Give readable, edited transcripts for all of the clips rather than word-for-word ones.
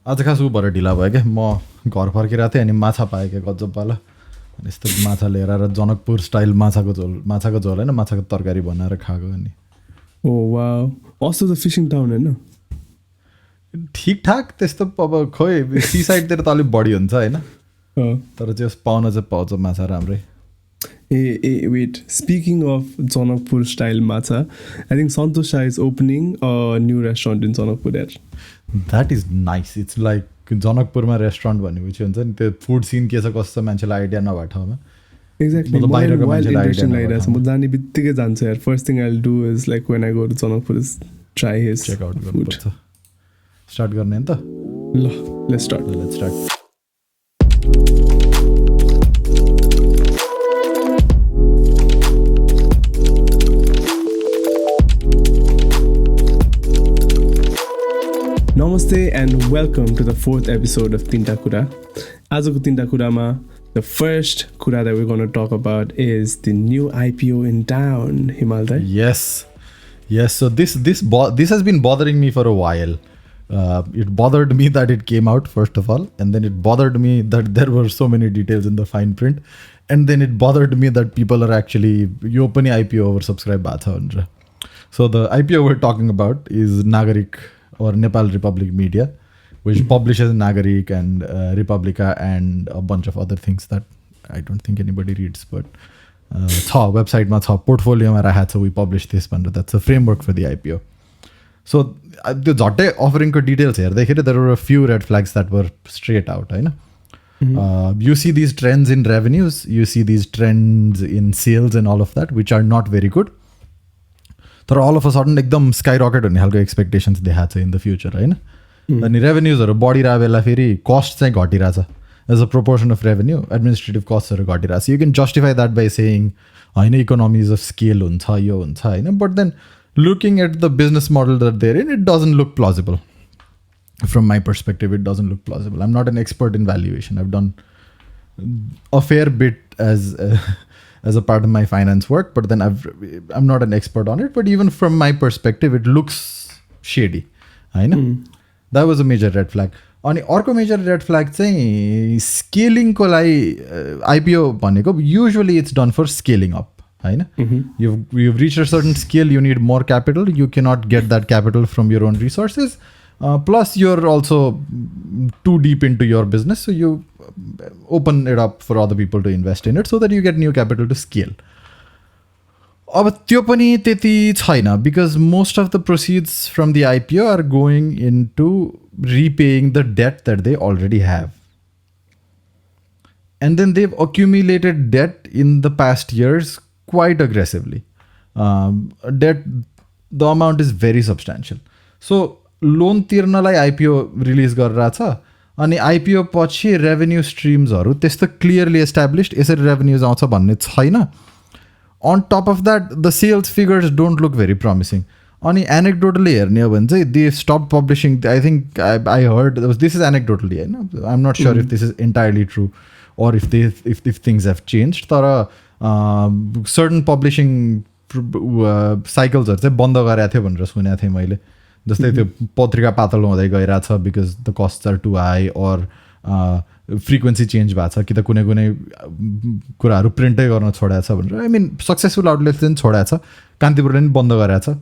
आज खास ऊ भएर ढिला भयो क्या म घर फर्किरहेको थिएँ अनि माछा पाएँ क्या गजबवाला अनि यस्तो माछा लिएर आएर जनकपुर स्टाइल माछाको झोल होइन माछाको तरकारी बनाएर खाएको अनि ओ वाउ अस्ति त फिसिङ टाउन होइन ठिकठाक त्यस्तो अब खोइ सी साइडतिर त अलिक बढी हुन्छ होइन तर चाहिँ पाउन चाहिँ पाउँछ माछा राम्रै ए wait speaking of Janakpur style माछा I think Santosh Shah is opening a new restaurant in Janakpur at that is nice it's like जनकपुरमा रेस्टुरेन्ट भनेपछि हुन्छ नि त्यो फुड सिन के छ कस्तो मान्छेलाई आइडिया नभए ठाउँमा एक्ज्याक्टली बाहिरको मान्छेलाई आइडिया लागिरहेको छ म जाने बित्तिकै जान्छु यार first thing I do is like when I go to Janakpur is try his check out गर्नुपर्छ स्टार्ट गर्ने नि त ल let's start Namaste and welcome to the 4th episode of Tinta Kura. Ajako Tinta Kurama, the first Kura that we're going to talk about is the new IPO in town, Himalda. Yes. So this has been bothering me for a while. It bothered me that it came out first of all, and then it bothered me that there were so many details in the fine print, and then it bothered me that people are actually yo pani IPO oversubscribe bhacha bhanera. So the IPO we're talking about is Nagarik. Or Nepal Republic Media, which publishes Nagarik and Republica and a bunch of other things that I don't think anybody reads, but website ma portfolio ma raha cha we publish this bhaneर that's a framework for the IPO. So the jhatte offering ko details here there were a few red flags that were straight out, होइन? You see these trends in revenues, you see these trends in sales and all of that, which are not very good. तर all of a sudden एकदम sky rocket हुने खालको expectations देखाएको छ in the future होइन अनि रेभेन्युजहरू बढिरहेको बेला फेरि कस्ट चाहिँ घटिरहेछ as a proportion of revenue administrative कस्टहरू घटिरहेको छ you can justify that by saying होइन इकोनोमिज अफ स्केल हुन्छ यो हुन्छ होइन but then looking at the business model that there in it doesn't look plausible from my perspective it doesn't look plausible I am not an expert in valuation I've done a fair bit as a part of my finance work, but then I'm not an expert on it. But even from my perspective, it looks shady. I know that was a major red flag. अनि अर्को major red flag चाहिँ scaling को लागि IPO भनेको usually it's done for scaling up. होइन you've reached a certain scale, you need more capital. You cannot get that capital from your own resources. Plus, you're also too deep into your business, so you open it up for other people to invest in it so that you get new capital to scale. अब त्यो पनि त्यति छैन because most of the proceeds from the IPO are going into repaying the debt that they already have. And then they've accumulated debt in the past years quite aggressively. Debt, the amount is very substantial. So, loan तिर्नलाई IPO release गरेर छ अनि IPO पछि revenue स्ट्रिम्सहरू त्यस्तो clearly established यसरी revenues आउँछ भन्ने छैन on top of that the sales figures don't look very promising अनि एनेक्डोटली हेर्ने हो भने चाहिँ they stop publishing I think I heard this is anecdotally होइन I am not sure if this is entirely true or if things have change तर certain publishing साइकल्सहरू चाहिँ बन्द गरेको थियो भनेर सुनेको थिएँ मैले जस्तै त्यो पत्रिका पातल हुँदै गइरहेछ because the cost are too high or frequency change भएको छ कि त कुनै कुनै कुराहरू प्रिन्टै गर्न छोडाएको छ भनेर आई मिन सक्सेसफुल आउटलेट चाहिँ छोडाएको छ कान्तिपुरले पनि बन्द गरेको छ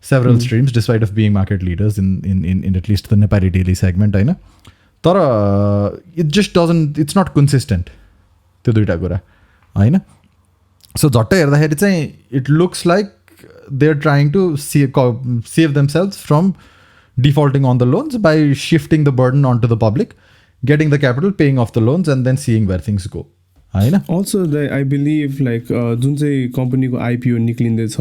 several streams despite of being market leaders in at least the Nepali daily segment होइन तर it just doesn't it's not consistent त्यो दुइटा कुरा होइन सो झट्टै हेर्दाखेरि चाहिँ it looks like they're trying to save themselves from defaulting on the loans by shifting the burden onto the public, getting the capital, paying off the loans, and then seeing where things go. Also, I believe like जुन चाहिँ कम्पनीको IPO निक्लिँदैछ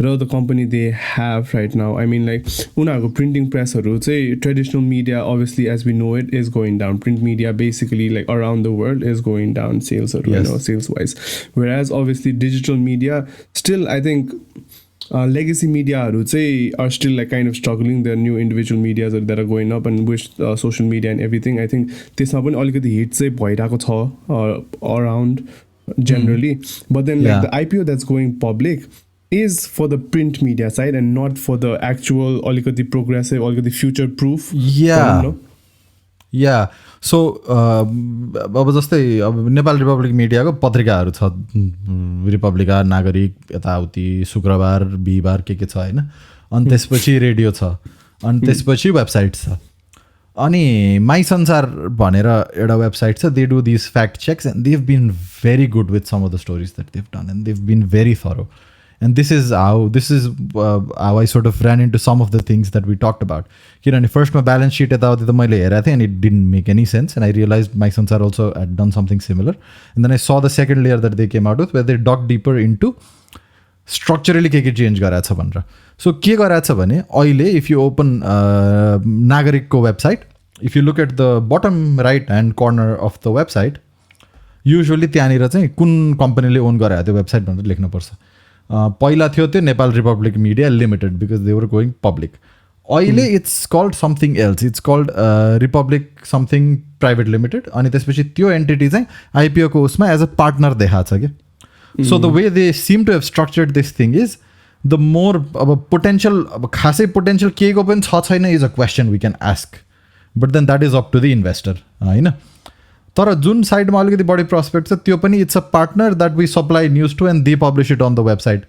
र the company they have right now, I mean like उनीहरूको printing pressहरू चाहिँ traditional media obviously as we know it is going down. Print media basically like around the world is going down sales or you know sales wise, whereas obviously digital media still I think legacy media are still like kind of struggling. There are new individual medias that are going up and with social media and everything. I think त्यसमा पनि अलिकति hit चाहिँ भइरहेको छ around generally. But then like the IPO that's going public is for the print media side and not for the actual alikati progressive, alikati future proof. Yeah. Yeah so अब जस्तै अब Nepal Republic मिडियाको पत्रिकाहरू छ, Republica, नागरिक, यताउति, शुक्रबार, बिहिबार के छ होइन. अनि त्यसपछि रेडियो छ, अनि त्यसपछि वेबसाइट छ. अनि माई संसार भनेर एउटा वेबसाइट छ. They do this fact checks and they've been very good with some of the stories that they've done and they've been very thorough. And this is how I sort of ran into some of the things that we talked about. किनभने फर्स्टमा balance seat यताउति त मैले हेरेको थिएँ and it didn't make any sense, and I realized my Sansar also had done something similar. And then I saw the second layer that they came out with, where they dug deeper into structurally के change गराएको छ भनेर. So के गराएको छ भने अहिले if you open नागरिकको website, if you look at the bottom right hand corner of the website, usually त्यहाँनिर चाहिँ कुन कम्पनीले ओन गराएको त्यो वेबसाइट भनेर लेख्नुपर्छ. पहिला थियो त्यो Nepal Republic Media Limited because they were going public. अहिले it's called something else, it's called Republic something Private Limited. अनि त्यसपछि त्यो एन्टिटी चाहिँ आइपिओको उसमा एज अ पार्टनर देखाएको छ क्या. So the way they seem to have structured this thing is the more अब पोटेन्सियल, अब खासै पोटेन्सियल केको पनि छ छैन is a question we can ask, but then that is up to the investor होइन. तर जुन साइडमा अलिकति बढी प्रस्पेक्ट छ त्यो पनि it's a partner that we supply news to and they publish it on the website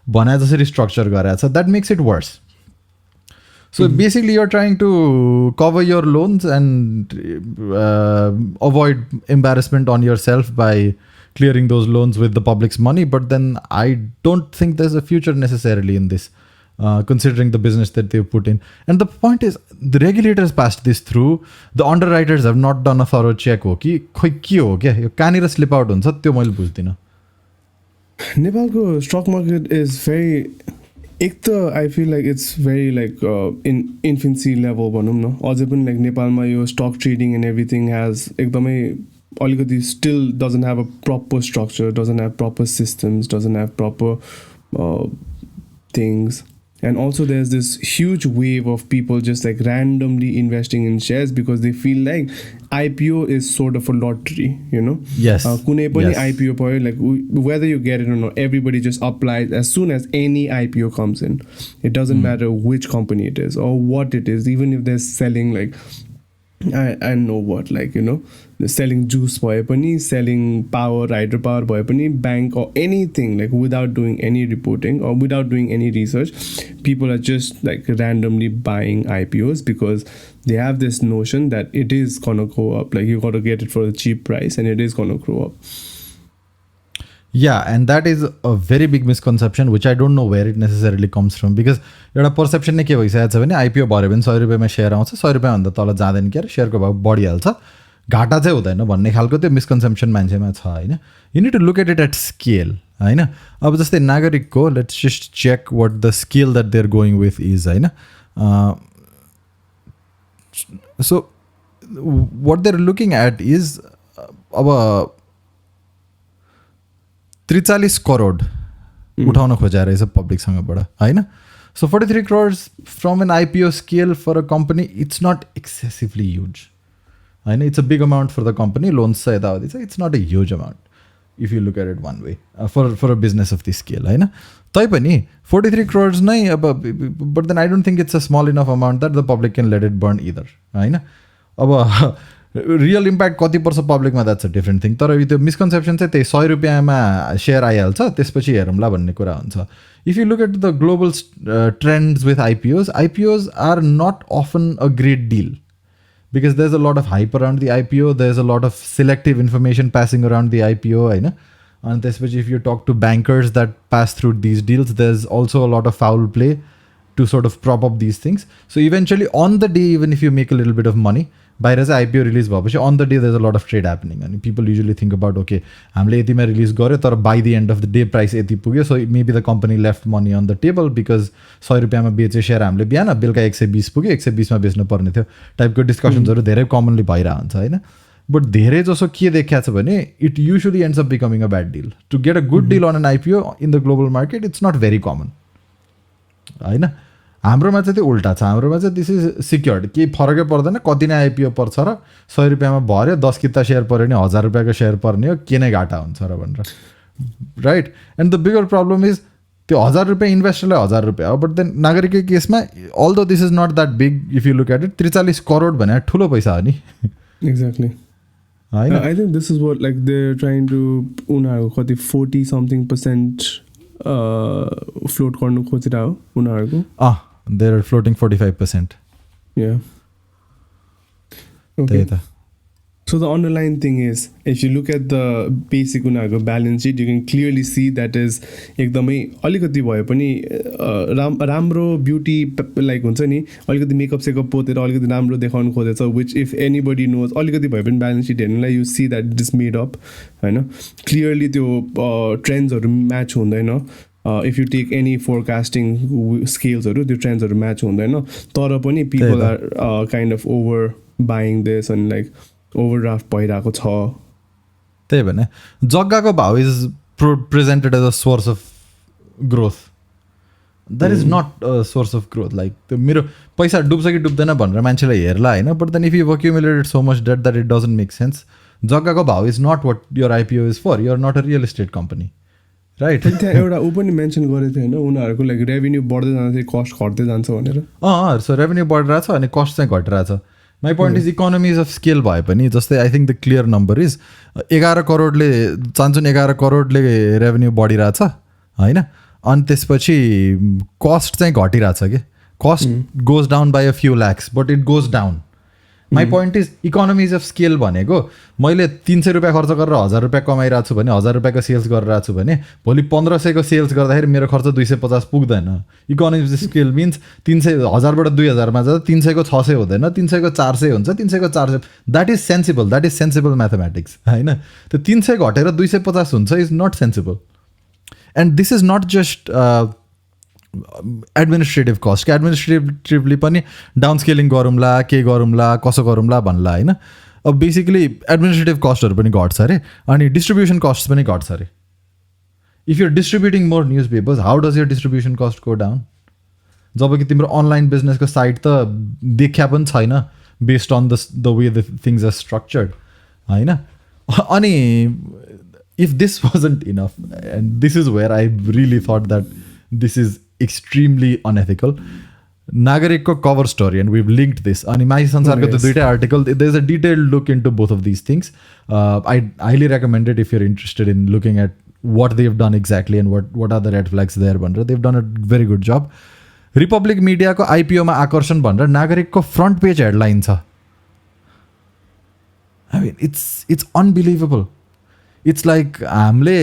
भने जसरी स्ट्रक्चर गरेको छ. That makes it worse. So basically you're trying to cover your loans and avoid embarrassment on yourself by clearing those loans with the public's money, but then I don't think there's a future necessarily in this, considering the business that they've put in. And the point is, the regulators passed this through, the underwriters have not done a thorough check. हो कि खोइ के हो क्या यो कहाँनिर sleep out हुन्छ त्यो मैले बुझ्दिनँ. नेपालको स्टक मार्केट इज भेरी, एक त I feel like it's very like in infancy level भनौँ न. अझै पनि लाइक नेपालमा यो stock trading and everything has एकदमै अलिकति still doesn't have a proper structure, doesn't have proper systems, doesn't have proper things. And also there's this huge wave of people just like randomly investing in shares because they feel like IPO is sort of a lottery, you know. Yes. Kunai pani Yes. IPO भयो, like whether you get it or not, everybody just applies as soon as any IPO comes in. It doesn't matter which company it is or what it is, even if they're selling like I know what, like, you know, selling juice bhaye pani, selling power, hydropower bhaye pani, bank or anything, like without doing any reporting or without doing any research, people are just like randomly buying IPOs because they have this notion that it is gonna go up, like you gotta get it for a cheap price and it is gonna grow up. Yeah, and that is a very big misconception which I don't know where it necessarily comes from, because एउटा perception नै के भइसकेको छ भने IPO भऱ्यो भने 100 रुपियाँमा share आउँछ, 100 रुपियाँभन्दा तल जाँदैन कि सेयरको भाव बढिहाल्छ, घाटा चाहिँ हुँदैन भन्ने खालको त्यो मिसकन्सेप्सन मान्छेमा छ होइन. You need to look at it at scale होइन. अब जस्तै नागरिकको let's just check what the scale that they are going with is होइन. So what they are looking at is अब 43 करोड उठाउन खोजेर रहेछ पब्लिकसँगबाट होइन. So 43 crores from an IPO scale for a company it's not excessively huge होइन. It's a big amount for the company. Loans छ यताउति छ, it's not a huge amount if you look at it one way for a business of this scale होइन. तैपनि 43 crores नै अब, but then I don't think it's a small enough amount that the public can let it burn either होइन. अब real impact कति पर्छ पब्लिकमा that's a different thing. तर त्यो मिसकन्सेप्सन चाहिँ त्यही 100 रुपियाँमा सेयर आइहाल्छ त्यसपछि हेरौँला भन्ने कुरा हुन्छ. If you look at the global trends with IPOs are not often a great deal because there's a lot of hype around the IPO, there's a lot of selective information passing around the IPO होइन. And especially if you talk to bankers that pass through these deals, there's also a lot of foul play to sort of prop up these things. So eventually on the day, even if you make a little bit of money, बाहिर चाहिँ IPO release भएपछि on the day there is a lot of trade happening. अनि people usually think about okay हामीले यतिमा release गऱ्यो तर by the end of the day price यति पुग्यो, so maybe the company left money on the table because 100 रुपियाँमा बेचे share हामीले बिहान बेलुका 120 पुग्यो, 120मा बेच्नु पर्ने थियो टाइपको डिस्कसन्सहरू धेरै कमनली भइरहेको हुन्छ होइन. बट धेरै जसो के देखिएको छ भने it usually ends up becoming a bad deal. To get a good deal on an IPO in the global market it's not very common होइन. हाम्रोमा चाहिँ त्यो उल्टा छ. हाम्रोमा चाहिँ दिस इज सिक्योर्ड, केही फरकै पर्दैन, कति नै आइपिओ पर्छ र 100 रुपियाँमा भर्यो 10 किता सेयर पऱ्यो भने 1000 रुपियाँको सेयर पर्ने हो, के नै घाटा हुन्छ र भनेर right. And the bigger problem is त्यो 1000 रुपियाँ इन्भेस्टरलाई 1000 रुपियाँ हो. बट देन नागरिककै केसमा although this is not that big if you look at it 43 crore भने ठुलो पैसा हो नि. एक्ज्याक्टली. होइन, I think this is what like they're trying to उनीहरूको कति 40-something% फ्लोट गर्नु खोजिरहेको हो उनीहरूको. they're floating 45%. Yeah. त्यही त. So the underlying thing is, if you look at the basic उनीहरूको balance sheet, you can clearly see that is एकदमै अलिकति भए पनि राम्रो ब्युटी लाइक हुन्छ नि, अलिकति मेकअप सेकअप पोतेर अलिकति राम्रो देखाउनु खोजेछ, which if anybody knows अलिकति भए पनि balance sheet हेर्नुलाई you see that it is made up होइन. क्लियरली त्यो ट्रेन्ड्सहरू म्याच हुँदैन. If you take any forecasting scalesहरू त्यो ट्रेन्ड्सहरू म्याच हुँदैन. तर पनि people are kind of over buying this and like overdraft भइरहेको छ. त्यही भने जग्गाको भाउ is presented as a source of growth. That is not a source of growth. Like त्यो मेरो पैसा डुब्छ कि डुब्दैन भनेर मान्छेले हेर्ला होइन. But then if you accumulated so much debt that it doesn't make sense. जग्गाको भाउ is not what your IPO is for. You're not a real estate company, right. त्यहाँ एउटा ऊ पनि मेन्सन गरेको थियो होइन, उनीहरूको लाइक रेभेन्यू बढ्दै जान्छ कस्ट घट्दै जान्छ भनेर. सो रेभेन्यू बढिरहेको छ अनि कस्ट चाहिँ घटिरहेको छ. My point is economies of scale भए पनि जस्तै I think the clear number is 11 करोडले चान्चुन 11 करोडले रेभेन्यू बढिरहेछ होइन. अनि त्यसपछि कस्ट चाहिँ घटिरहेछ कि. Cost goes down by a few lakhs but it goes down. My point is economies of scale भनेको मैले 300 रुपियाँ खर्च गरेर 1000 रुपियाँ कमाइरहेको छु भने 1000 रुपियाँको सेल्स गरिरहेको छु भने भोलि 1500को सेल्स गर्दाखेरि मेरो खर्च 250 पुग्दैन. इकोनोमिज अफ स्केल मिन्स 300 1000बाट 2000मा जाँदा 300को 600 हुँदैन, 300को 400 हुन्छ, 300को 400. That is sensible. That is sensible mathematics होइन. त्यो 300 घटेर 250 हुन्छ is not sensible. And this is not just administrative cost. कि एडमिनिस्ट्रेटिभली पनि डाउन स्केलिङ गरौँला के गरौँला कसो गरौँला भन्ला होइन. अब बेसिकली एडमिनिस्ट्रेटिभ कस्टहरू पनि घट्छ अरे अनि डिस्ट्रिब्युसन कस्ट पनि घट्छ अरे. If you're distributing more newspapers how does your distribution cost go down. जब कि तिम्रो अनलाइन बिजनेसको साइट त देखा पनि छैन based on the way the things are structured होइन. अनि if this wasn't enough and this is where I really thought that this is extremely unethical. Nagarikko cover story and we've linked this. अनि my संसारको त्यो दुईटै article there's a detailed look into both of these things. I highly recommend it if you're interested in looking at what they've done exactly and what are the red flags there भनेर. They've done a very good job. Republic मिडियाको आइपिओमा आकर्षण भनेर नागरिकको front page headline छ. I mean it's unbelievable. It's like हामीले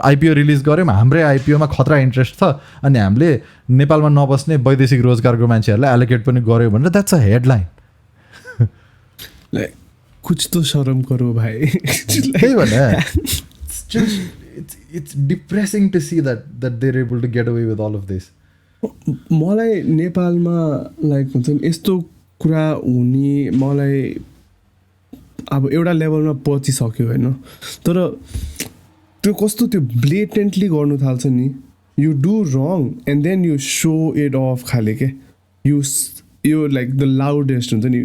IPO release गऱ्यौँ, हाम्रै आइपिओमा खतरा इन्ट्रेस्ट छ अनि हामीले नेपालमा नबस्ने वैदेशिक रोजगारको मान्छेहरूलाई एलोकेट पनि गऱ्यौँ भनेर. That's a headline. कुछ त शरम गरौ भाइ. त्यही भने it's depressing to see that they're able to get away with all of this. मलाई नेपालमा लाइक हुन्छ नि यस्तो कुरा हुने मलाई अब एउटा लेभलमा पचिसक्यो होइन. तर त्यो कस्तो त्यो ब्लेटेन्टली गर्नु थाल्छ नि. You do wrong and then you show it off खाले के. यो लाइक द लाउडेस्ट हुन्छ नि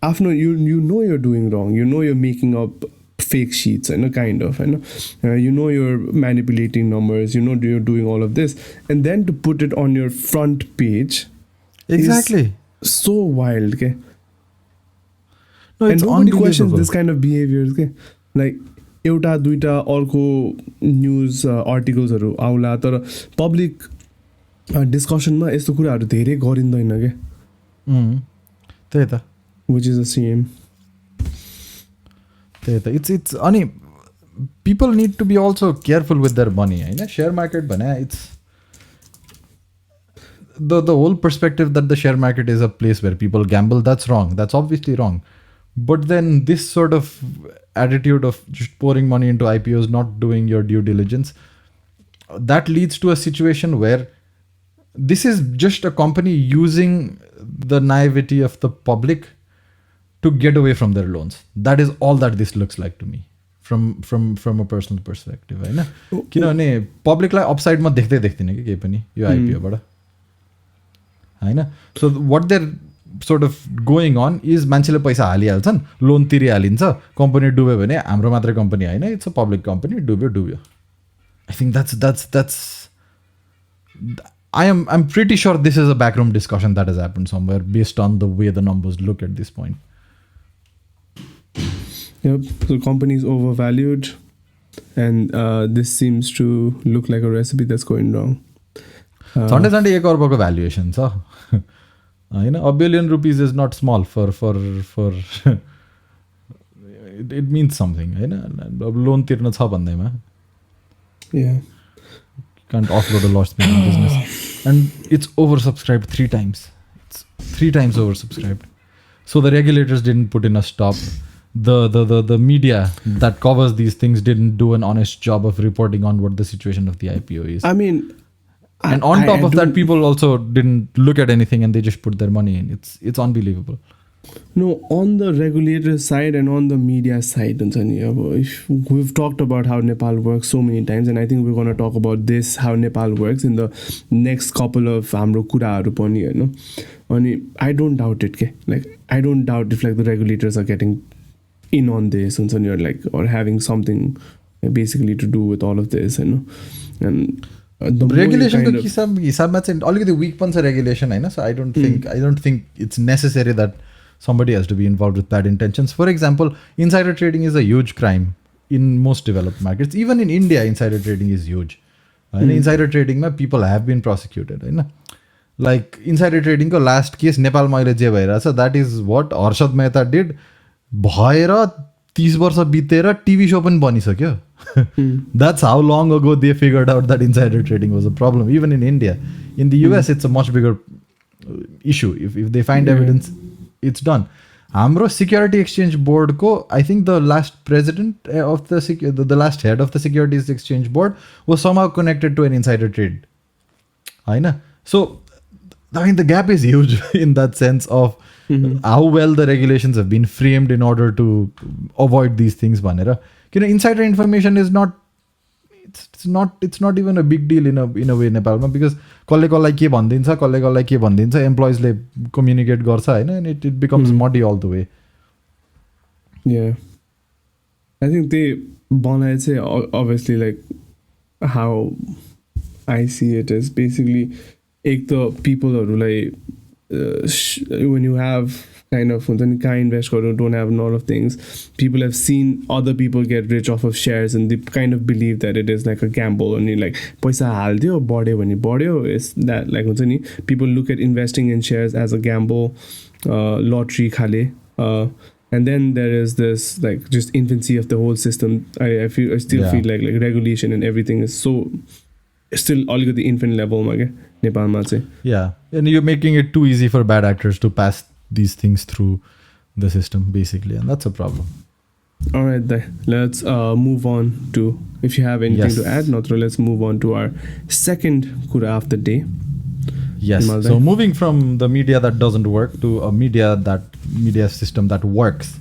आफ्नो. You know you're doing wrong, you know you're making up fake seats होइन काइन्ड अफ होइन. You know you're manipulating numbers, you know you're doing all of this and then to put it on your front page. Exactly. So wild के. No, and nobody questions this kind of behaviors के. Like एउटा दुईटा अर्को news आर्टिकल्सहरू आउला तर public डिस्कसनमा यस्तो कुराहरू धेरै गरिँदैन क्या. त्यही त. Which is a same. त्यही त. इट्स अनि people need to be also careful with their money होइन. सेयर मार्केट भने it's the whole perspective that the share market is a place where people gamble, that's wrong. That's obviously wrong. But then this sort of attitude of just pouring money into IPOs, not doing your due diligence, that leads to a situation where this is just a company using the naivety of the public to get away from their loans. That is all that this looks like to me from a personal perspective होइन. किनभने पब्लिकलाई अपसाइडमा देख्दैन कि केही पनि यो आइपिओबाट होइन. So what they're sort of going on is मान्छेले पैसा हालिहाल्छन्, लोन तिरिहालिन्छ, कम्पनी डुब्यो भने हाम्रो मात्रै कम्पनी होइन, इट्स अ पब्लिक कम्पनी, डुब्यो. I think that's I'm pretty sure this is a backroom discussion that has happened somewhere based on the way the numbers look at this point. Yep. So company is overvalued, and this seems to look like a recipe that's going wrong. Sunday 1 crore valuation छ हैन. $1 billion is not small for it means something हैन. अब loan तिर्न छ भन्दैमा Yeah. can't offload a loss-making business, and it's oversubscribed 3 times. It's 3 times oversubscribed. So the regulators didn't put in a stop. The media that covers these things didn't do an honest job of reporting on what the situation of the IPO is. I mean, and on top of that, people also didn't look at anything and they just put their money in. It's unbelievable. No, on the regulator side and on the media side, we've talked about how Nepal works so many times, and I think we're going to talk about this, how Nepal works, in the next couple of hamro kuraharu pani, you know. I don't doubt it. Like, I don't doubt if like the regulators are getting in on this, and you're like, or having something basically to do with all of this, you know. And the regulation ko hisabma chahi alikati weak pan cha regulation हैन. So I don't think it's necessary that somebody has to be involved with bad intentions. For example, insider trading is a huge crime in most developed markets. Even in India, insider trading is huge. Insider trading, people have been prosecuted. Like insider trading ko last case Nepal ma अहिले जे भइरहेछ, that is what Harshad Mehta did. भएर 30 वर्ष बितेर TV show पनि बनिसक्यो. That's how long ago they figured out that insider trading was a problem. Even in India. In the US, it's a much bigger issue. If they find evidence, it's done. Hamro Security Exchange Board ko, I think the last president of the last head of the Securities Exchange Board was somehow connected to an insider trade. So, I mean, the gap is huge in that sense of how well the regulations have been framed in order to avoid these things. Insider information is not. It's not even a big deal in a way Nepalma, because कसले कसलाई के भनिदिन्छ, कसले कसलाई के भनिदिन्छ, एम्प्लोइजले communicate गर्छ हैन, and it becomes muddy all the way. Yeah, I think they बनाए चाहिँ obviously like how I see it is basically एक त peopleहरूलाई when you have kind of invest don't have a lot of things, people have seen other people get rich off of shares and they kind of believe that it is like a gamble, and you like paisa haldio बढ्यो भने बढ्यो. Is that like people look at investing in shares as a gamble, lottery khale, and then there is this like just infancy of the whole system. I still feel like regulation and everything is so still all at the infant level Nepalma चाहिँ. Yeah, and you're making it too easy for bad actors to pass these things through the system basically, and that's a problem. All right, let's move on to, if you have anything to add, Notra, let's move on to our second Kura of the day. Yes, so moving from the media that doesn't work to a media system that works.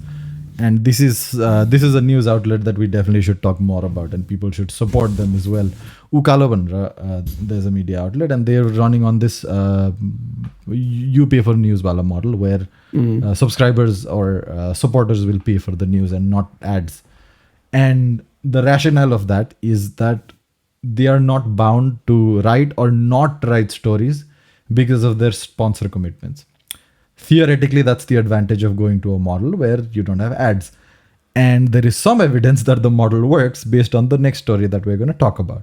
And this is a news outlet that we definitely should talk more about, and people should support them as well. Ukalo bhanera, there's a media outlet, and they're running on this you pay for news wala model, where subscribers or supporters will pay for the news and not ads. And the rationale of that is that they are not bound to write or not write stories because of their sponsor commitments. Theoretically, that's the advantage of going to a model where you don't have ads. And there is some evidence that the model works based on the next story that we're going to talk about.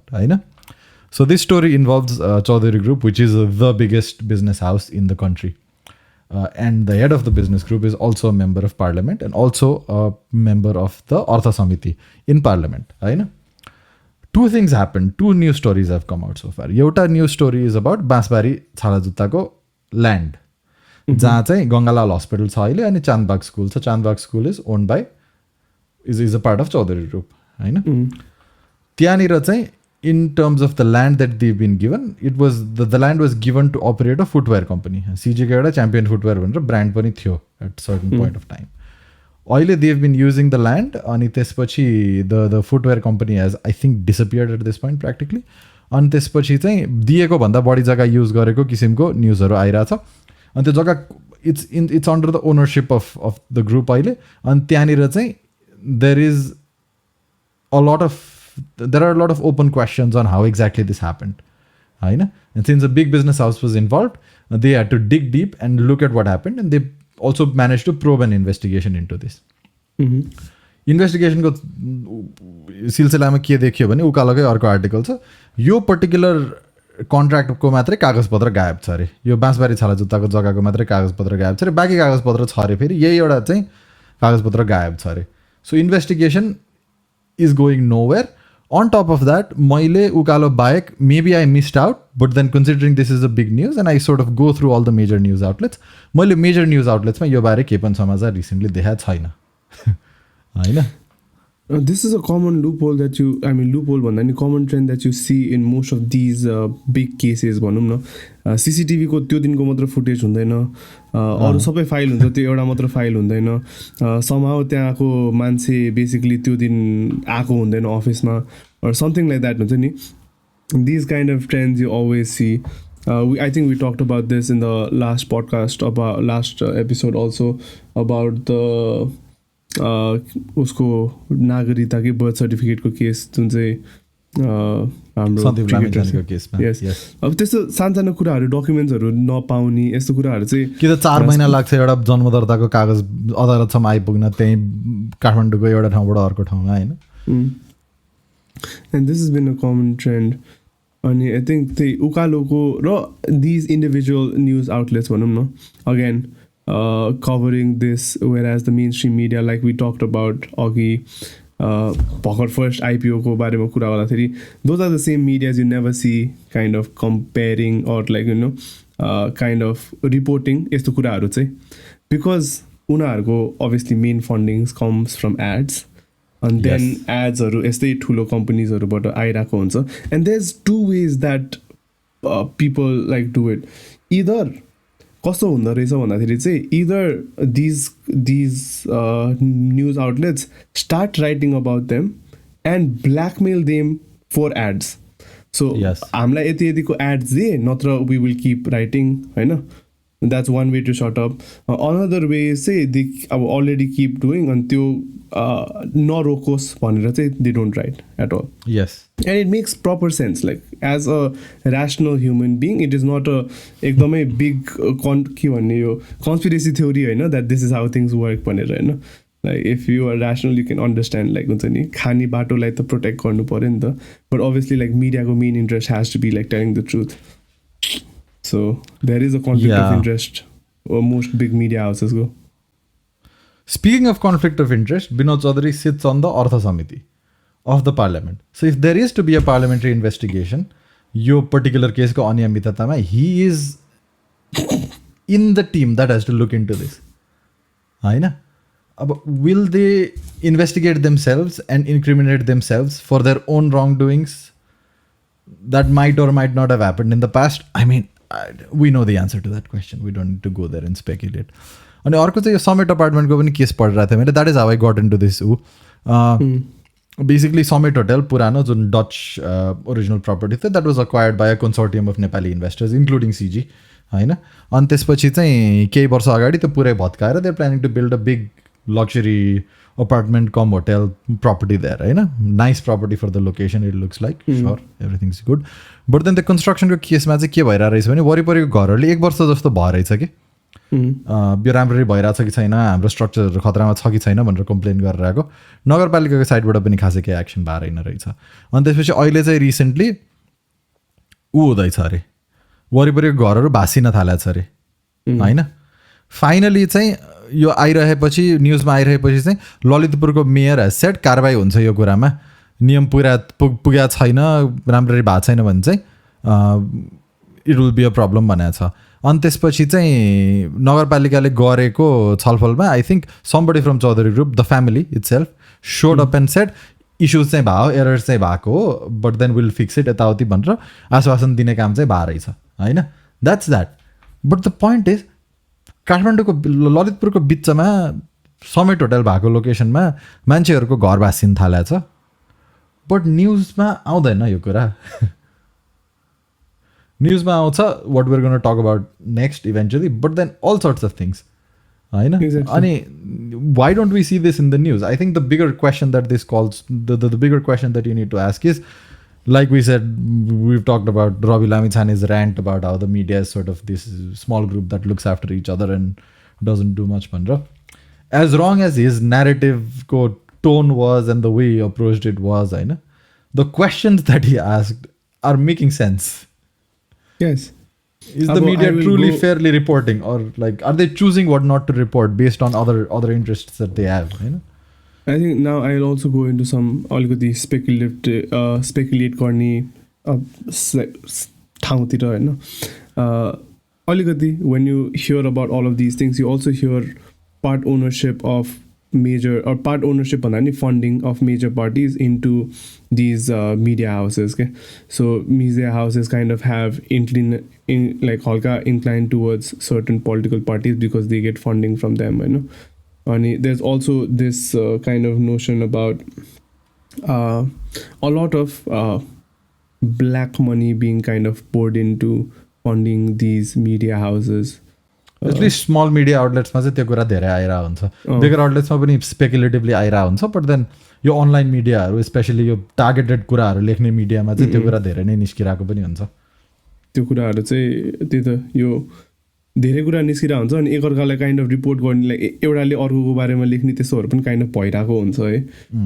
So this story involves Chaudhary Group, which is the biggest business house in the country. And the head of the business group is also a member of parliament and also a member of the Artha Samiti in parliament. Two things happened. Two news stories have come out so far. Yota news story is about Basbari Chhalajutako land. जहाँ चाहिँ Gangalal hospital छ अहिले, अनि Chandbagh school छ. Chandbagh school is owned by is a part of Chaudhary group हैन. त्यहाँनिर चाहिँ in terms of the land that they been given, it was the land was given to operate a footwear company. सिजीको एउटा champion footwear भनेर brand पनि थियो at certain point of time. अहिले they have been using the land, अनि त्यसपछि the footwear company has I think disappeared at this point practically. अनि त्यसपछि चाहिँ दिएको भन्दा बढी जग्गा युज गरेको किसिमको न्युजहरू आइरहेछ. अनि त्यो जग्गा it's under the ownership of the group अहिले. अनि त्यहाँनिर चाहिँ there are a lot of open questions on how exactly this happened. होइन. And since a big business house was involved, they had to dig deep and look at what happened, and they also managed to probe an investigation into this. इन्भेस्टिगेसनको सिलसिलामा के देखियो भने उकालोकै अर्को article छ, यो particular कन्ट्र्याक्टको मात्रै कागजपत्र गायब छ अरे, यो बाँसबारी छाला जुत्ताको जग्गाको मात्रै कागजपत्र गायब छ अरे, बाँकी कागजपत्र छ अरे, फेरि यही एउटा चाहिँ कागजपत्र गायब छ अरे. So investigation is going nowhere. On top of that, मैले उकालो बाहेक maybe I missed out, but then considering this is a big news and I sort of go through all the major news outlets, मैले major news outlets मा यो बारे केही पनि समाचार recently देखाएको छैन. होइन. This is a common loophole that you, I mean loophole भन्दा नि common trend that you see in most of these big cases भनौँ न. CCTV को त्यो दिनको मात्र फुटेज हुँदैन, अरू सबै फाइल हुन्छ, त्यो एउटा मात्र फाइल हुँदैन. somehow त्यहाँको मान्छे बेसिकली त्यो दिन आएको हुँदैन अफिसमा or something like that हुन्छ नि. These kind of trends you always see. I think we talked about this in the last podcast, about last episode also, about the उसको नागरिकताकै बर्थ सर्टिफिकेटको केस जुन चाहिँ हाम्रो क्रिकेटरको केसमा. यस, अब त्यस्तो सानसानो कुराहरू डकुमेन्ट्सहरू नपाउने यस्तो कुराहरू चाहिँ कि त 4 महिना लाग्छ एउटा जन्मदर्ताको कागज अदालतसम्म आइपुग्न, त्यही काठमाडौँको एउटा ठाउँबाट अर्को ठाउँमा. होइन. And this is been a common trend. अनि आई थिङ्क त्यही उकालोको र दिज इन्डिभिजुअल न्युज आउटलेट्स भनौँ न, again covering this, whereas the mainstream media, like we talked about अघि भर्खर फर्स्ट IPO को बारेमा कुरा गर्दाखेरि, those are the same medias you never see kind of comparing or like you know kind of reporting यस्तो कुराहरू चाहिँ, because उनीहरूको obviously main fundings comes from ads, and then adsहरू यस्तै ठुलो कम्पनीजहरूबाट आइरहेको हुन्छ. And there's 2 ways that people like do it. Either कस्तो हुँदो रहेछ भन्दाखेरि चाहिँ, either these news outlets start writing about them and blackmail them for ads. So हामीलाई यति यतिको ads दिए, नत्र we will keep writing, होइन. That's one way to shut up. Another way is say they already keep doing, and त्यो नरोकोस् भनेर चाहिँ they don't write at all. Yes. And it makes proper sense. Like as a rational human being, it is not a एकदमै big के भन्ने यो conspiracy theory होइन, that this is how things work भनेर होइन. Like if you are rational, you can understand like हुन्छ नि, खाने बाटोलाई त प्रोटेक्ट गर्नु पर्यो नि त. But obviously like मिडियाको main interest has to be like telling the truth. So there is a conflict of interest, or most big media houses go. Speaking of conflict of interest, Binod Chaudhary sits on the Artha Samiti of the parliament. So if there is to be a parliamentary investigation, your particular case ko aniyamitatama, he is in the team that has to look into this. Aina? Will they investigate themselves and incriminate themselves for their own wrongdoings that might or might not have happened in the past? I mean, we know the answer to that question. We don't need to go there and speculate. अनि अर्को चाहिँ यो समेट अपार्टमेन्टको पनि case पढिरहेको थिएँ मैले. That is how I got into this. Basically Summit hotel पुरानो जुन डच ओरिजिनल प्रपर्टी थियो, that was acquired by a consortium of Nepali investors including CG, होइन. अनि त्यसपछि चाहिँ केही वर्ष अगाडि त्यो पुरै भत्काएर they planning to build a big luxury apartment cum hotel property there, होइन. Nice property for the location, it looks like, sure everything is good. But then त्यो कन्स्ट्रक्सनको केसमा चाहिँ के भइरहेको रहेछ भने, वरिपरिको घरहरूले 1 वर्ष जस्तो भएरहेछ कि यो राम्ररी भइरहेछ कि छैन, हाम्रो स्ट्रक्चरहरू खतरामा छ कि छैन भनेर कम्प्लेन गरेर आएको. नगरपालिकाको साइडबाट पनि खासै केही एक्सन भएर रहेछ. अनि त्यसपछि अहिले चाहिँ रिसेन्टली हुँदैछ अरे, वरिपरिको घरहरू भाँसिन थालेको छ अरे, होइन. फाइनली चाहिँ यो आइरहेपछि, न्युजमा आइरहेपछि चाहिँ ललितपुरको मेयर हेज सेड कारबाही हुन्छ यो कुरामा, नियम पुगेको छैन, राम्ररी भएको छैन भने चाहिँ it will be a problem भनेको छ. अनि त्यसपछि चाहिँ नगरपालिकाले गरेको छलफलमा I think somebody from Chaudhary group, the family itself, showed up and said issues चाहिँ भयो, एरर्स चाहिँ भएको हो, but then will fix it यताउति भनेर आश्वासन दिने काम चाहिँ भए रहेछ, होइन. That's that. But the point is, काठमाडौँको ललितपुरको बिचमा समेट होटल भएको लोकेसनमा मान्छेहरूको घर भाँसिन थालेको छ, बट न्युजमा आउँदैन यो कुरा. न्युजमा आउँछ what we're gonna talk about next eventually, but then all sorts of things, होइन. अनि why don't we see this in the news? I think the bigger question that this calls, the bigger question that you need to ask is, like we said, we've talked about Robbie Lamithani's rant about how the media is sort of this small group that looks after each other and doesn't do much. Pandra. As wrong as his narrative tone was and the way he approached it was, I know, the questions that he asked are making sense. Yes. Is the media truly fairly reporting, or like are they choosing what not to report based on other interests that they have? You know? I think now I'll also go into some अलिकति speculate गर्ने ठाउँतिर हैन अलिकति when you hear about all of these things, you also hear part ownership भन्दा नि funding of major parties into these media houses. Okay? So media houses kind of have halka inclined towards certain political parties because they get funding from them. You know? And there's also this kind of notion about a lot of black money being kind of poured into funding these media houses. At least small media outlets मा चाहिँ त्यो कुरा धेरै आइरहेको हुन्छ. Bigger outlets मा पनि speculatively आइरहेको हुन्छ, but then यो online मिडियाहरू स्पेशली यो टार्गेटेड कुराहरू लेख्ने मिडियामा चाहिँ त्यो कुरा धेरै नै निस्किरहेको पनि हुन्छ. त्यो कुराहरू चाहिँ त्यही त यो धेरै कुरा निस्किरहेको हुन्छ अनि एकअर्कालाई काइन्ड अफ रिपोर्ट गर्ने एउटाले अर्कोको बारेमा लेख्ने त्यस्तोहरू पनि काइन्ड अफ भइरहेको हुन्छ है.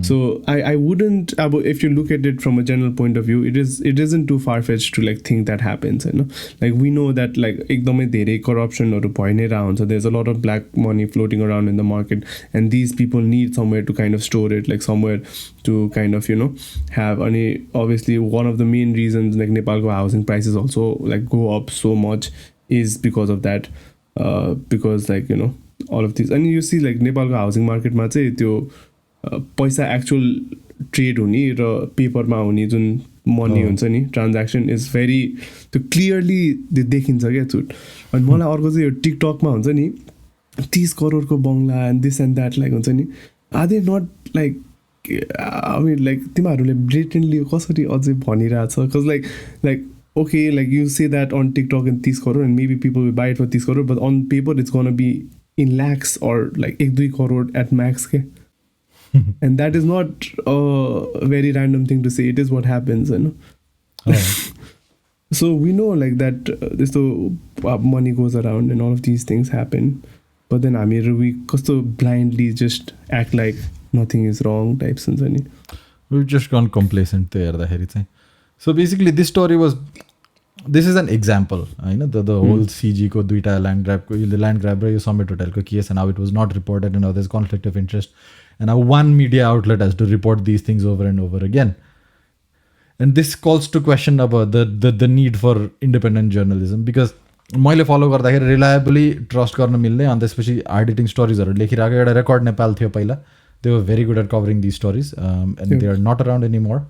सो आई वुडन्ट अब if you look at it from a general point of view it isn't too far fetched to like think that happens होइन. Like we know that like एकदमै धेरै करप्सनहरू भइ नै रहेको हुन्छ. There is a lot of black money floating around in the market and these people need somewhere to kind of store it, like somewhere to kind of have. अनि obviously one of the main reasons like नेपालको housing prices also like go up so much is because of that, because like all of these, and you see like नेपालको housing मार्केटमा चाहिँ त्यो पैसा actual trade हुने र पेपरमा हुने जुन मनी हुन्छ नि ट्रान्ज्याक्सन इज भेरी त्यो क्लियरली त्यो देखिन्छ क्या छुट. अनि मलाई अर्को चाहिँ यो टिकटकमा हुन्छ नि 30 करोडको बङ्गला and this and that like हुन्छ नि, are they not like I mean like तिमीहरूले ब्रिटेनली कसरी अझै भनिरहेछ? Because like okay, like you say that on TikTok in 30 crore and maybe people will buy it for 30 crore, but on paper it's going to be in lakhs or like 1-2 crore at max. And that is not a very random thing to say. It is what happens, you know. So we know like that this money goes around and all of these things happen. But then I mean, we so blindly just act like nothing is wrong types. We've just gone complacent there. So basically this is an example, the whole CG ko duita land grab yo summit hotel ko case, and how it was not reported, and how there's conflict of interest, and how one media outlet has to report these things over and over again. And this calls to question about the need for independent journalism, because मैले follow गर्दाखेरि reliably trust गर्न मिल्ने, अन्त त्यसपछि hard heating स्टोरिजहरू लेखिरहेको एउटा record Nepal थियो पहिला. They were very good at covering these stories and they are not around any more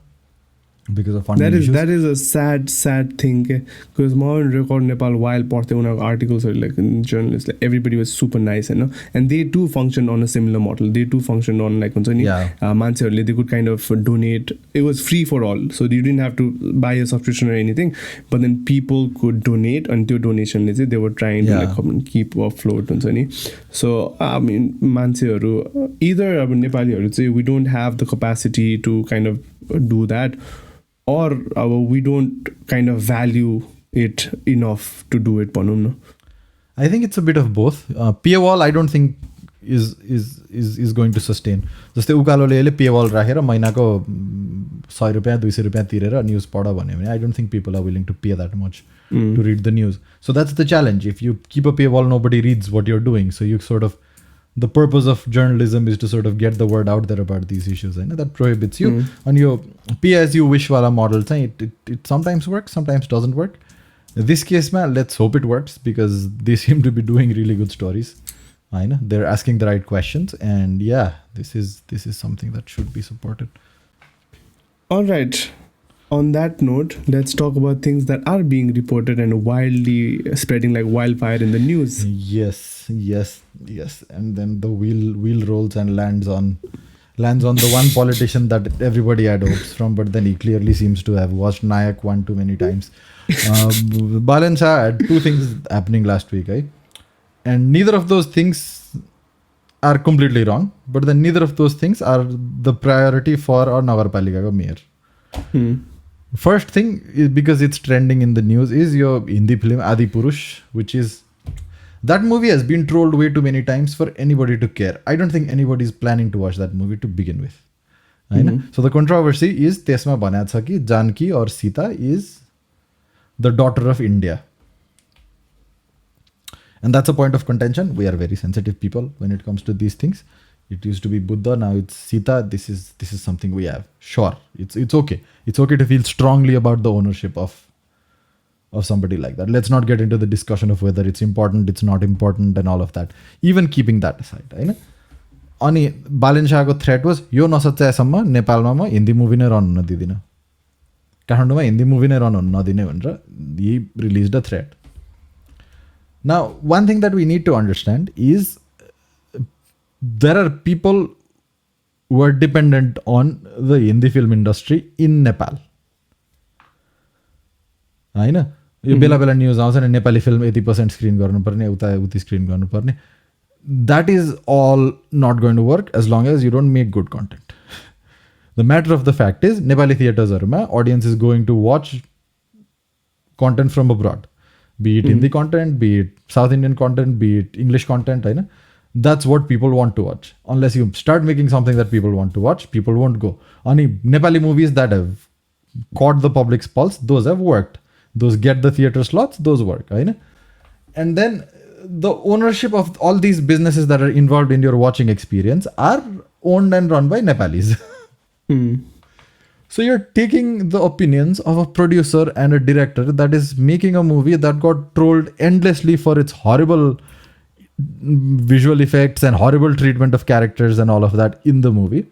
because of funding issues. That is a sad thing, because more record Nepal while पढ्थे उनीहरूको articles like journalists, like everybody was super nice, and they too functioned on a similar model. They too functioned on like हुन्छ नि मान्छेहरूले they could kind of donate. It was free for all, so you didn't have to buy a subscription or anything, but then people could donate, and त्यो donation ले चाहिँ they were trying to like keep afloat हुन्छ नि. So I mean मान्छेहरू either अब नेपालीहरू चाहिँ we don't have the capacity to kind of do that, or we don't kind of value it enough to do it. I think it's a bit of both. Paywall I don't think is going to sustain. जस्तै उकालोले अहिले paywall राखेर महिनाको 100 रुपैयाँ 200 रुपैयाँ तिरेर news पढ भन्यो भने I don't think people are willing to pay that much to read the news. So that's the challenge. If you keep a paywall, nobody reads what you're doing. So you sort of, the purpose of journalism is to sort of get the word out there about these issues. That prohibits you. On your pay as you wish wala model, it sometimes works, sometimes doesn't work. In this case, man, let's hope it works, because they seem to be doing really good stories. I know they're asking the right questions, and yeah, this is something that should be supported. All right. On that note, let's talk about things that are being reported and wildly spreading like wildfire in the news. Yes. And then the wheel rolls and lands on the one politician that everybody had hopes from, but then he clearly seems to have watched Nayak one too many times. Balen had 2 things happening last week, right? And neither of those things are completely wrong, but then neither of those things are the priority for our Nagarpalika mayor. First thing is because it's trending in the news is your Hindi film Adi Purush, which is that movie has been trolled way too many times for anybody to care. I don't think anybody is planning to watch that movie to begin with. So the controversy is त्यसमा भनेको छ कि Janaki or Sita is the daughter of India. And that's a point of contention. We are very sensitive people when it comes to these things. It used to be Buddha, now it's Sita. This is something we have. Sure, it's okay. It's okay to feel strongly about the ownership of somebody like that. Let's not get into the discussion of whether it's important, it's not important, and all of that. Even keeping that aside, होइन? अनि बालेन शाहको threat was यो नसच्याएसम्म नेपालमा म Hindi movie नै run हुन दिदिनँ, काठमाडौँमा हिन्दी मुभी नै रन हुन नदिने भनेर he released a threat. Now, one thing that we need to understand is there are people who are dependent on the Hindi film industry in Nepal. होइन? यो बेला बेला न्युज आउँछ नि नेपाली फिल्म 80% स्क्रिन गर्नुपर्ने, उति स्क्रिन गर्नुपर्ने. That is all not going to work as long as you don't make good content. The matter of the fact is Nepali theaters-हरुमा audience is going to watch content from abroad. Be it Hindi content, be it South Indian content, be it English content, होइन? That's what people want to watch. Unless you start making something that people want to watch, people won't go. Ani Nepali movies that have caught the public's pulse, those have worked. Those get the theater slots, those work. Right? And then the ownership of all these businesses that are involved in your watching experience are owned and run by Nepalis. So you're taking the opinions of a producer and a director that is making a movie that got trolled endlessly for its horrible visual effects and horrible treatment of characters and all of that in the movie.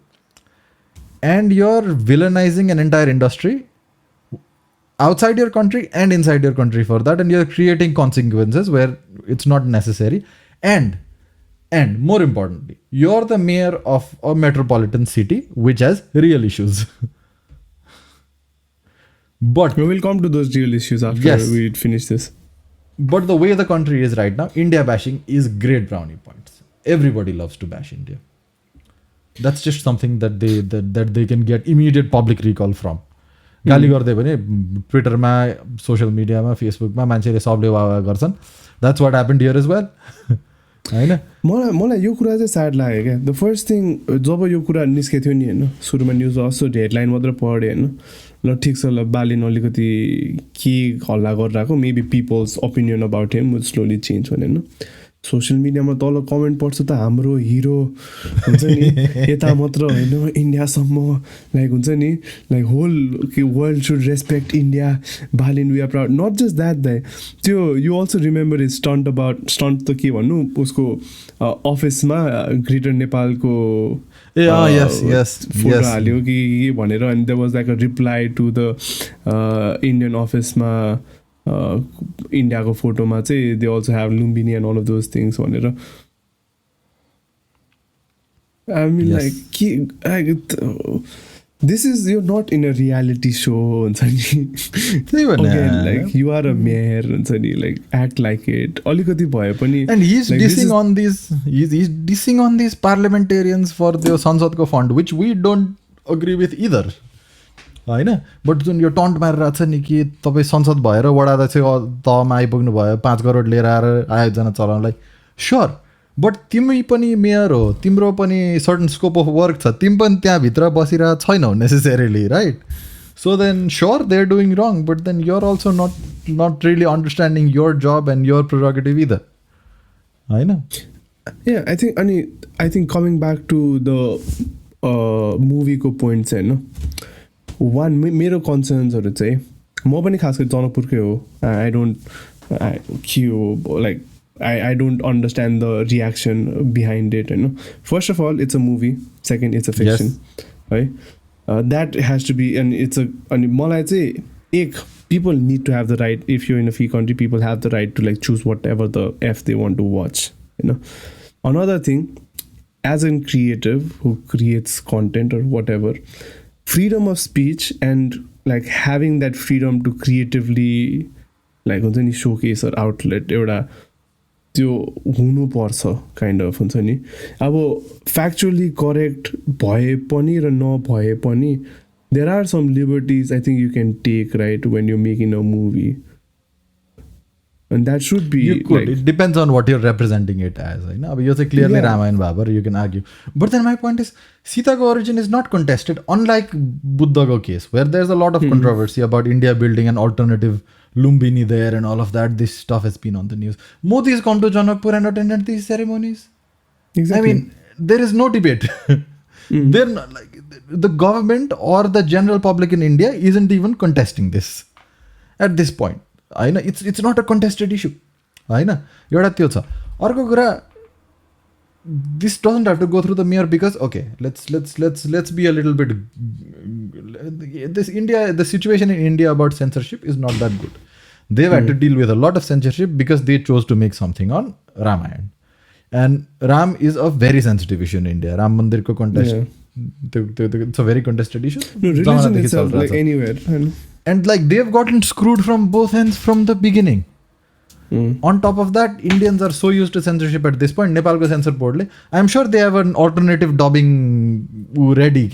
And you're villainizing an entire industry outside your country and inside your country for that, and you're creating consequences where it's not necessary. And more importantly, you're the mayor of a metropolitan city which has real issues. But we will come to those real issues after we finish this. But the way the country is right now, India bashing is great brownie points. Everybody loves to bash India. That's just something that they can get immediate public recall from. गाली गर्दै भने ट्विटरमा, social मिडियामा, फेसबुकमा मान्छेले सबले वाह गर्छन्. That's what happened here as well. हैन? मलाई यो कुरा चाहिँ स्याड लाग्यो क्या. द फर्स्ट थिङ जब यो कुरा निस्केको थियो नि होइन, सुरुमा न्युज अस्ति हेडलाइन मात्र पढेँ होइन, ल ठिक छ, ल बालेन अलिकति के हल्ला गरिरहेको, maybe people's opinion about him will slowly change भने होइन. सोसियल मिडियामा तल कमेन्ट पढ्छु त हाम्रो हिरो हुन्छ नि, यता मात्र होइन इन्डियासम्म, लाइक हुन्छ नि, like whole world should respect India, Balen we are proud. Not just that त्यो you also remember is stunt त के भन्नु, उसको अफिसमा ग्रेटर नेपालको फोटो हाल्यो कि भनेर, अनि there was like a reply to the Indian अफिसमा इन्डियाको फोटोमा चाहिँ they also have Lumbini and all of those things भनेर. I mean like this is you not in a reality so हुन्छ नि, like you are a mayor हुन्छ नि, like act like it अलिकति भए पनि. And he's dissing on he's dissing on these parliamentarians for the संसदको fund, which we don't agree with either. होइन? But जुन यो टन्ट मारिरहेको छ नि कि तपाईँ संसद भएर वडा तहमा आइपुग्नु भयो 5 करोड लिएर आएर आयोजना चलाउनलाई, स्योर, बट तिमी पनि मेयर हो, तिम्रो पनि सर्टन स्कोप अफ वर्क छ, तिमी पनि त्यहाँभित्र बसिरहेको छैनौ necessarily, right? So then sure they are doing wrong, but then you are also not really understanding your job and your productive either. होइन? I think coming back to the मुभीको points होइन, one मेरो कन्सर्न्सहरू चाहिँ, म पनि खास गरी जनकपुरकै हो. I don't understand the reaction behind it होइन. First of all it's a movie, second it's a fiction है, that has to be, and it's a, अनि मलाई चाहिँ एक people need to have the right, if you in a free country people have the right to like choose whatever the F they want to watch होइन. Another thing, as an creative who creates content or whatever, freedom of speech and like having that freedom to creatively like हुन्छ नि showcase or outlet एउटा त्यो हुनुपर्छ kind of हुन्छ नि. अब फ्याक्चुअली correct भए पनि र नभए पनि there are some liberties I think you can take, right, when you're making a movie. And that should be You could. like, It depends on what you're representing it as. Right? Now, you're clearly Yeah. Ramayana Babar, you can argue. But then my point is, Sita's origin is not contested, unlike Buddha's case, where there's a lot of controversy about India building an alternative Lumbini there and all of that. This stuff has been on the news. Modi has come to Janakpur and attended these ceremonies. exactly. I mean, there is no debate. They're not, like, the government or the general public in India isn't even contesting this at this point. होइन it's not a contested issue होइन एउटा त्यो छ अर्को कुरा this doesn't have to go through the mayor because okay let's be a little bit this India the situation in India about censorship is not that good they have to deal with a lot of censorship because they chose to make something on Ramayana and Ram is a very sensitive issue in India Ram मन्दिरको contest it's a very contested issue Religion itself, like anywhere. And like they've gotten screwed from both ends from the beginning. On top of that, Indians are so used to censorship at this point. Nepal's censor board, I'm sure they have an alternative dubbing ready.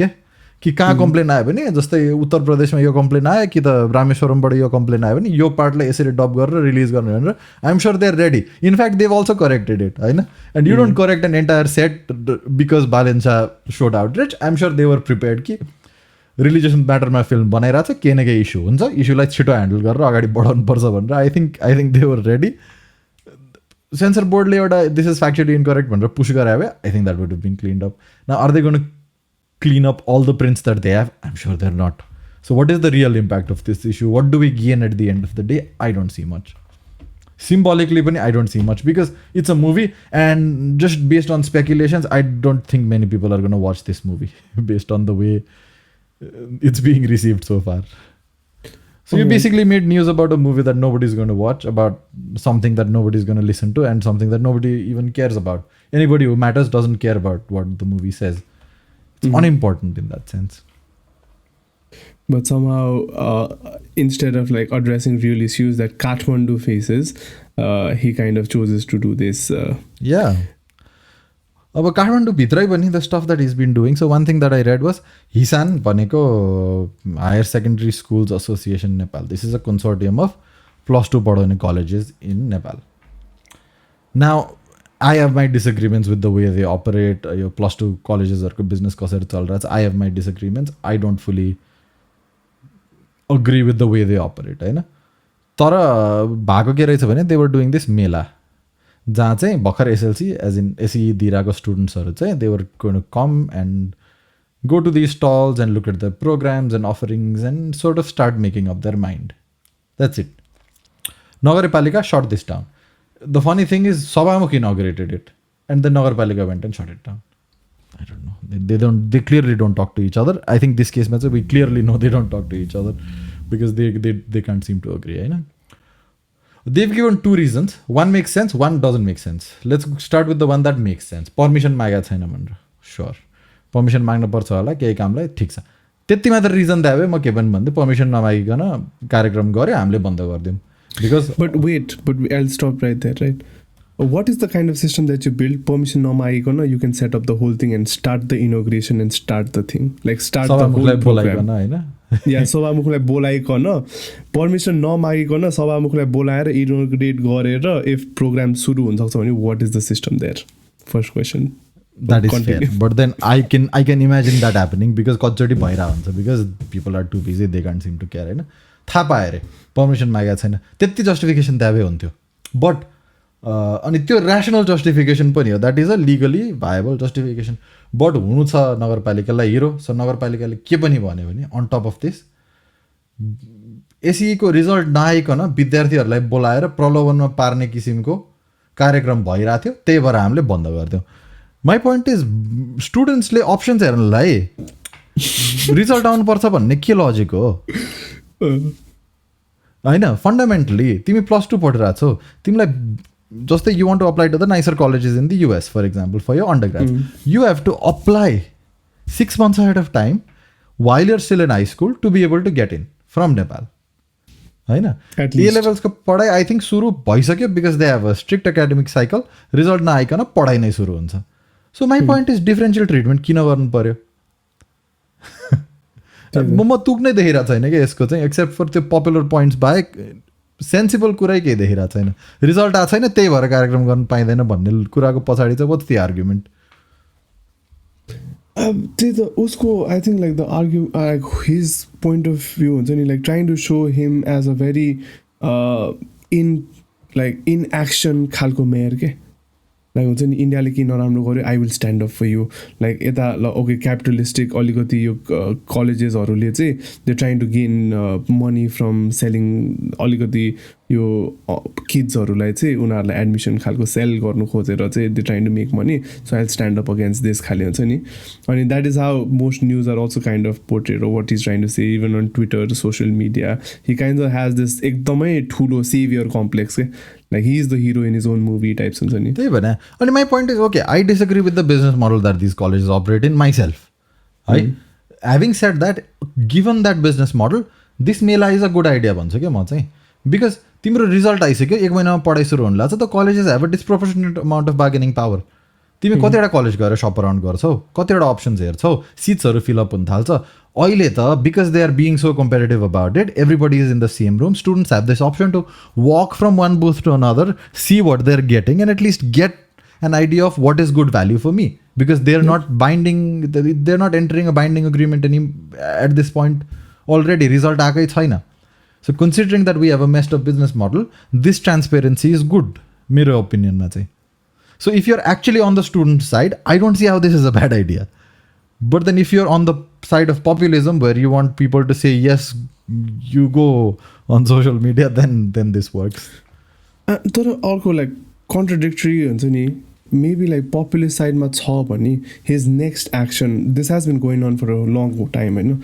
कि कहाँ complain आयो भने जस्तै उत्तर प्रदेशमा यो complain आयो कि त रामेश्वरमबाट यो कम्प्लेन आयो भने यो पार्टलाई यसरी डब गरेर रिलिज गर्ने भनेर I'm sure they are ready in fact Dev also corrected it होइन and you don't correct an entire set because Balen Shah showed outreach I'm sure they were prepared कि रिलिजियस म्याटरमा फिल्म बनाइरहेको छ केही न केही इस्यु हुन्छ इस्युलाई छिटो ह्यान्डल गरेर अगाडि बढाउनुपर्छ भनेर I think they were ready sensor बोर्डले एउटा दिस इज फ्याक्चुअली इनकरेक्ट भनेर पुस गरायो भए I think that would been cleaned up न are they gone clean up all the prints that they have? I'm sure they're not. So what is the real impact of this issue? What do we gain at the end of the day? I don't see much. Symbolically, I don't see much because it's a movie and just based on speculations, I don't think many people are going to watch this movie based on the way it's being received so far. So you basically made news about a movie that nobody's going to watch, about something that nobody's going to listen to and something that nobody even cares about. Anybody who matters doesn't care about what the movie says. It's unimportant in that sense. But somehow, instead of like addressing real issues that Kathmandu faces, he kind of chooses to do this. Yeah. अब काठमाडौँ भित्रै पनि the stuff that he's been doing. So one thing that I read was हिसान भनेको Higher Secondary Schools Association Nepal. This is a consortium of +2 पढाउने colleges in Nepal. Now, I have my disagreements with the way they operate. Your +2 colleges are business कसरी चलिरहेछ. I have my disagreements. I don't fully agree with the way they operate. होइन तर भएको के रहेछ भने they were doing this मेला जहाँ चाहिँ भर्खर एसएलसी एज इन एसई दिइरहेको स्टुडेन्ट्सहरू चाहिँ they were going to come and go to these stalls and look at the programs and offerings and sort of start making up their mind. That's it. Nagarpalika shut this down. The funny thing is, Sabamukh inaugurated it, and the Nagarpalika went and shut it down. I don't know. They clearly don't talk to each other. I think this case, we clearly know they don't talk to each other because they can't seem to agree. You know? They've given 2 reasons. One makes sense, one doesn't make sense. Let's start with the one that makes sense. Permission मागा छैन भनेर. Sure. Permission माग्न पर्छ होला केही कामलाई ठीक छ. त्यति मात्र रिजन दिए भए म के पनि भन्दै पर्मिसन नमागिकन कार्यक्रम गरे हामीले बन्द गर्दियौँ. Because but I'll stop right there, right? What is the kind of system that you build? Permission नमागिकन you can set up the whole thing and start the inauguration and start the thing. Like start the whole program. Yeah, सभामुखलाई बोलाइकन permission नमागिकन सभामुखलाई बोलाएर inaugurate गरेर if programme सुरु हुन सक्छ भने what is the system there? First question. That is fair. But then I can imagine that happening because कतिचोटि भइरहेको हुन्छ because people are too busy, they can't seem to care. होइन थाहा पाए अरे पर्मिसन मागेको छैन त्यति जस्टिफिकेसन द्यावे हुन्थ्यो बट अनि त्यो ऱ्यासनल जस्टिफिकेसन पनि हो that is a legally भाएबल justification but हुनु छ नगरपालिकालाई हिरो सो नगरपालिकाले के पनि भन्यो भने अन टप अफ दिस एसईको रिजल्ट नआइकन विद्यार्थीहरूलाई बोलाएर प्रलोभनमा पार्ने किसिमको कार्यक्रम भइरहेको थियो त्यही भएर हामीले बन्द गरिदियौँ माई पोइन्ट इज स्टुडेन्ट्सले अप्सन्स हेर्नलाई रिजल्ट आउनुपर्छ भन्ने के लजिक हो होइन फन्डामेन्टली तिमी +2 पढिरहेको छौ तिमीलाई जस्तै you want to apply to the nicer colleges in the US for example for your undergrad you have to apply 6 months ahead of time while you're still in high school to be able to get in from Nepal. होइन ए लेभल्सको पढाइ I think सुरु भइसक्यो because they have a strict academic cycle result नआइकन पढाइ नै सुरु हुन्छ so my point is differential treatment किन गर्नु पर्यो म तुक नै देखिरहेको छैन कि यसको चाहिँ एक्सेप्ट फर त्यो पपुलर पोइन्ट्स बाहेक सेन्सिबल कुरै केही देखिरहेको छैन रिजल्ट आएको छैन त्यही भएर कार्यक्रम गर्न पाइँदैन भन्ने कुराको पछाडि चाहिँ वाट्स द आर्ग्युमेन्ट त्यही त उसको I think like the like his point of view हुन्छ नि like trying to show him as a very in action खालको मेयर के लाइक हुन्छ नि इन्डियाले के नराम्रो गर्यो I will stand up for you like यता ल ओके क्यापिटलिस्टिक अलिकति यो कलेजेसहरूले चाहिँ they trying to gain money from selling अलिकति यो किड्सहरूलाई चाहिँ उनीहरूलाई एडमिसन खालको सेल गर्नु खोजेर चाहिँ they trying to make money so I stand up against this खाले हुन्छ नि अनि that is how most news are also kind of portrait what is trying to say even on Twitter social media he kind of has this एकदमै ठुलो saviour complex के like he is the hero in his own movie types हुन्छ नि त्यही भएर अनि my point is okay I disagree with the business model that this colleges operate in myself है having said that given that business model this मेला is a good idea भन्छु क्या म चाहिँ बिकज तिम्रो रिजल्ट आइसक्यो 1 महिनामा पढाइ सुरु हुनु लाग्छ त colleges have a disproportionate amount of bargaining power तिमी कतिवटा कलेज गएर सप अराउन्ड गर्छौ कतिवटा अप्सन्स हेर्छौ सिट्सहरू फिलअप हुन थाल्छ अहिले त because they are being so comparative about it everybody is in the same room students have this option to walk from one booth to another see what they are getting and at least get an idea of what is good value for me because they are not binding they are not entering a binding agreement any at this point already result आएकै छैन so considering that we have a messed of business model this transparency is good मेरो ओपिनियनमा चाहिँ So if you're actually on the student side, I don't see how this is a bad idea. But then if you're on the side of populism where you want people to say, yes, you go on social media, then this works. तर अर्को like कन्ट्रडिक्टरी हुन्छ नि maybe like populist साइडमा छ भने his next action this has been going on for a long time होइन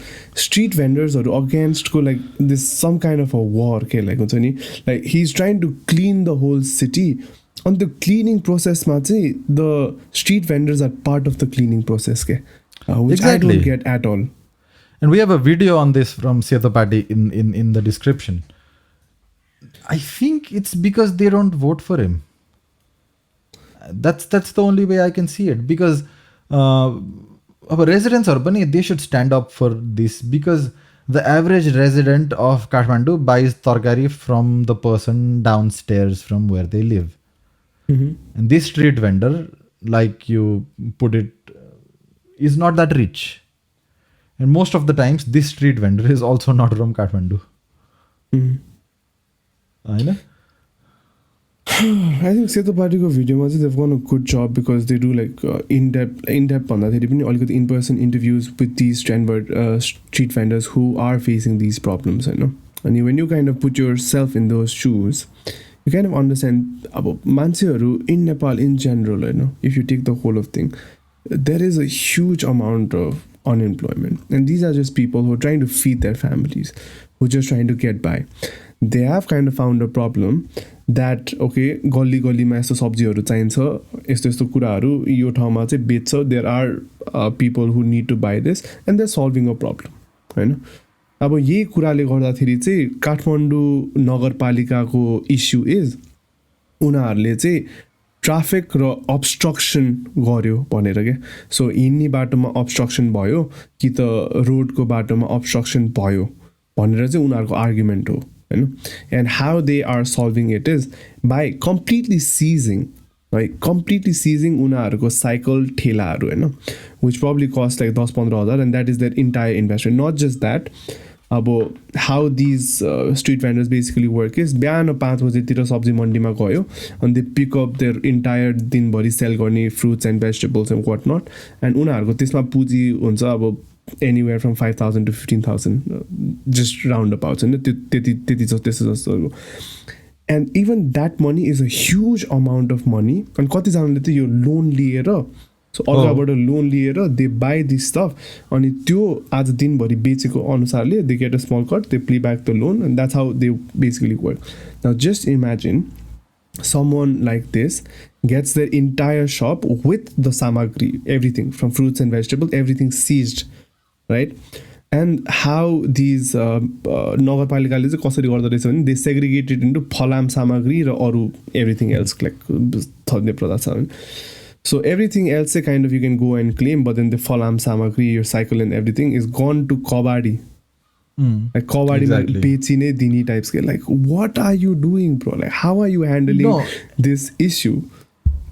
street भेन्डर्सहरू अगेन्स्टको like this some kind of a war के लाइक हुन्छ नि like he is trying to clean the whole city अनि त्यो क्लिनिङ प्रोसेसमा चाहिँ the street vendors are part of the cleaning process के which I don't get at all. And we have a video on this from Setapati in the description. I think it's because they don't vote for him. That's the only way I can see it. Because our residents urban, they should stand up for this because the average resident of Kathmandu buys tarkari from the person downstairs from where they live. Mm-hmm. And this street vendor, like you put it, is not that rich. And most of the times, this street vendor is also not from Kathmandu. Mm-hmm. I know. I think Setapatiको भिडियोमा चाहिँ they've done a good job because they do like in-depth भन्दाखेरि पनि अलिकति in-person interviews with these street vendors who are facing these problems होइन अनि when you kind of put yourself in those shoes you kind of understand अब मान्छेहरू in Nepal in general होइन if you take the whole of thing there is a huge amount of unemployment and these are just people who are trying to feed their families who are just trying to get by they have kind of found a problem that okay गल्ली गल्लीमा यस्तो सब्जीहरू चाहिन्छ यस्तो यस्तो कुराहरू यो ठाउँमा चाहिँ बेच्छ there are people who need to buy this and they're solving a problem होइन अब यही कुराले गर्दाखेरि चाहिँ काठमाडौँ नगरपालिकाको इस्यु इज उनीहरूले चाहिँ ट्राफिक र अब्स्ट्रक्सन गर्यो भनेर क्या सो हिँड्ने बाटोमा अब्स्ट्रक्सन भयो कि त रोडको बाटोमा अब्स्ट्रक्सन भयो भनेर चाहिँ उनीहरूको आर्ग्युमेन्ट हो होइन and how they are solving it is by completely seizing उनीहरूको साइकल ठेलाहरू होइन विच प्रब्ली कस्ट लाइक 10-15 हजार and that is their entire investment not just that अब how these street vendors basically work is बिहान 5 बजेतिर सब्जी मन्डीमा गयो अनि दे पिकअप देयर इन्टायर दिनभरि सेल गर्ने fruits and vegetables and what not and उनीहरूको त्यसमा पुँजी हुन्छ अब anywhere from 5,000 to 15,000 just round about होइन त्यति जस्तो and even that money is a huge amount of money and कतिजनाले त यो लोन लिएर सो अर्काबाट लोन लिएर दे बाई दिस स्टफ अनि त्यो आज दिनभरि बेचेको अनुसारले they get a small cut they pay back the loan and that's how they basically work now just imagine someone like this gets their entire shop with the samagri, everything from fruits and vegetables, everything seized, right? And how these nagarpalikale चाहिँ कसरी गर्दो रहेछ भने they segregated into फलाम सामग्री र अरू everything else like थन्ने पदार्थ So everything else kind of you can go and claim, but then the falam samakri, your cycle and everything is gone to kabadi. Like kabadi Exactly. बेचिने दिने types के. Like what are you doing, bro? Like how are you handling No. this issue?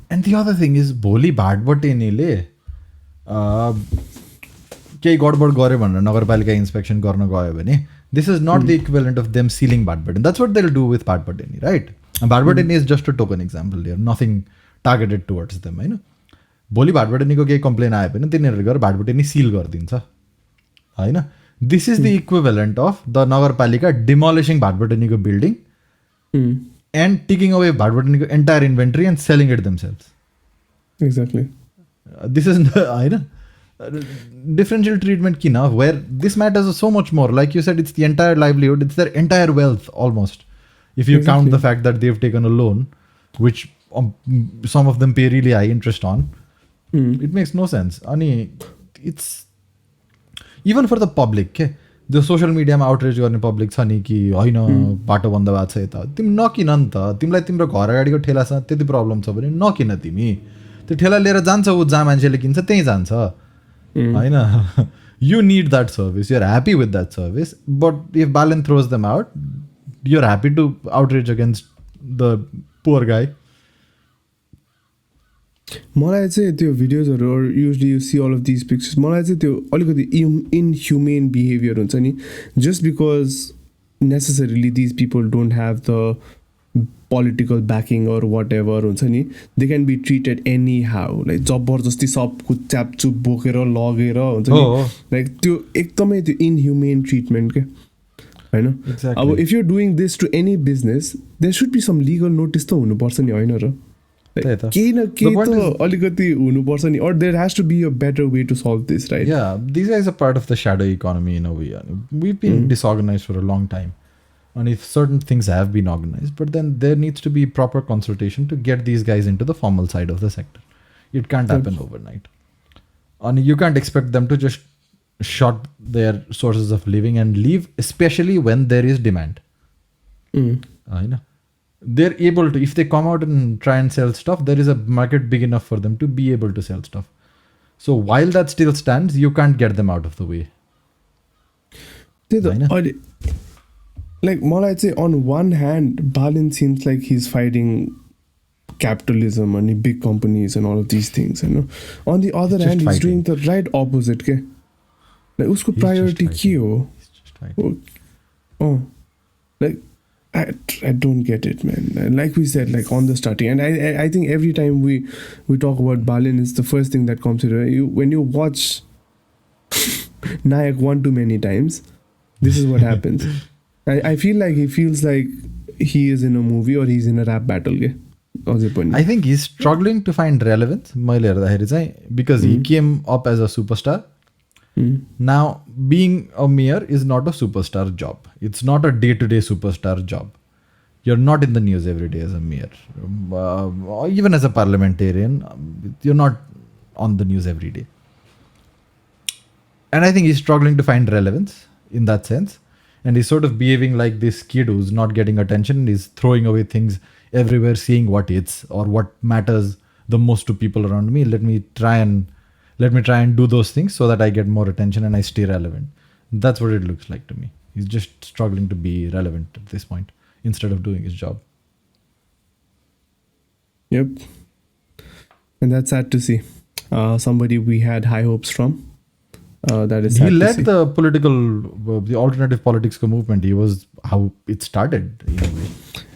And the other thing is भोलि भाटबटेनीले केही गडबड गऱ्यो भनेर नगरपालिका इन्स्पेक्सन गर्न गयो भने this is not the equivalent of them sealing Bhatbhateni. That's what they will do with Bhatbhateni, right? Bhatbhateni is just a token example there, nothing targeted towards them, होइन? भोलि भाटबटेनीको केही कम्प्लेन आयो भने तिनीहरूले गएर भाटबटेनी सिल गरिदिन्छ, होइन? This is the equivalent of the नगरपालिका डिमोलिसिङ भाटबटेनीको बिल्डिङ एन्ड टेकिङ अवे भाटबटेनीको entire inventory and selling it themselves. Exactly. This is होइन differential treatment किन, where this matters so much more. Like you said, it's the entire livelihood, it's their entire wealth almost, if you count the fact that they've taken a loan which some of them pay really high interest on. It makes no sense. अनि it's even for the public के जो social मिडियामा outreach गर्ने public छ नि कि होइन बाटो बन्द भएको छ यता, तिमी नकिन नि त. तिमीलाई तिम्रो घर अगाडिको ठेलासँग त्यति प्रब्लम छ भने नकिन. तिमी त्यो ठेला लिएर जान्छ, ऊ जहाँ मान्छेले किन्छ त्यहीँ जान्छ, होइन? You need that service, you're happy with that service. But if Balen throws them out, you're happy to outreach against the poor guy. मलाई चाहिँ त्यो भिडियोजहरू usually you see all of this pictures, मलाई चाहिँ त्यो अलिकति इनह्युमेन बिहेभियर हुन्छ नि. Just because necessarily these people don't have the political backing or whatever हुन्छ नि, they can be treated anyhow. Like जबरजस्ती सबको च्यापचुप बोकेर लगेर हुन्छ नि, लाइक त्यो एकदमै त्यो इनह्युमेन ट्रिटमेन्ट के, होइन? अब if you're doing this to any business, there should be some legal notice त हुनुपर्छ नि, होइन र? केही न केही त अलिकति हुनुपर्छ नि, or there has to be a better way to solve this, right? Yeah, these guys are part of the shadow economy in a way. We've been disorganized for a long time, and if certain things have been organized, but then there needs to be proper consultation to get these guys into the formal side of the sector. It can't happen overnight, and you can't expect them to just shut their sources of living and leave, especially when there is demand. I know. They're able to, if they come out and try and sell stuff, there is a market big enough for them to be able to sell stuff. So while that still stands, you can't get them out of the way. Like मलाई चाहिँ on one hand, Balen seems like he's fighting capitalism and big companies and all of these things, you know. On the other hand, he's doing the right opposite के. Like उसको priority के हो? He's just fighting. Oh, like I don't get it, man. And like we said, like on the starting, and I think every time we talk about Balen, it's the first thing that comes to you when you watch Nayak one too many times. This is what happens. I feel like he feels like he is in a movie or he's in a rap battle. I think he's struggling to find relevance. Because he came up as a superstar. Now, being a mayor is not a superstar job. It's not a day-to-day superstar job. You're not in the news every day as a mayor. Or even as a parliamentarian, you're not on the news every day. And I think he's struggling to find relevance in that sense. And he's sort of behaving like this kid who's not getting attention. He's throwing away things everywhere, seeing what hits or what matters the most to people around me. Let me try and do those things so that I get more attention and I stay relevant. That's what it looks like to me. He's just struggling to be relevant at this point instead of doing his job. Yep. And that's sad to see. Somebody we had high hopes from. That is sad. He led the alternative politics movement. He was how it started in a way.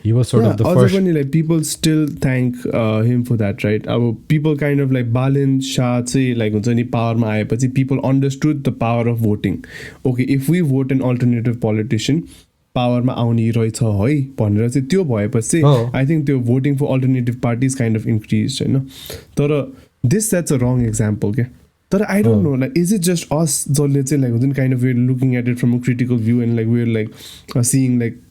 He was sort of the first. Also, like people still thank him for that, right? People kind of like Balen, Shah, say like power ma aaye pachi people understood the power of voting. Okay, if we vote an alternative politician, power ma aune rahecha है भनेर चाहिँ त्यो भएपछि I think त्यो voting for alternative parties kind of increased, you know. तर this sets a wrong example, के. तर I don't know, like is it just us जसले चाहिँ like kind of we're looking at it from a critical view and like we're like seeing like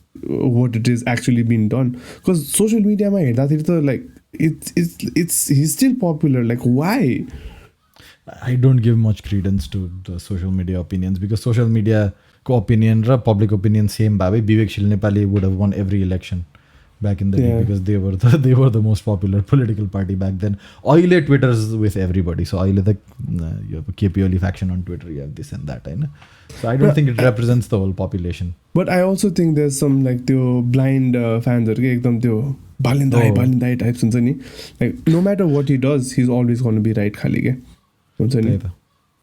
what it is actually being done? Because social media ma हेर्दाखेरि त like it's he's still popular, like why? I don't give much credence to the social media opinions because social media opinion र public opinion same भए Vivekshil Nepali would have won every election back in the day Yeah. because they were the most popular political party back then. Oile Twitter's with everybody. So Oile you have a KP Oli faction on Twitter, you have this and that. So I don't think it represents the whole population. But I also think there's some like त्यो blind fans के एकदम त्यो Balen दाई types हुन्छ नि. Like no matter what he does, he's always going to be right खाली के हुन्छ नि.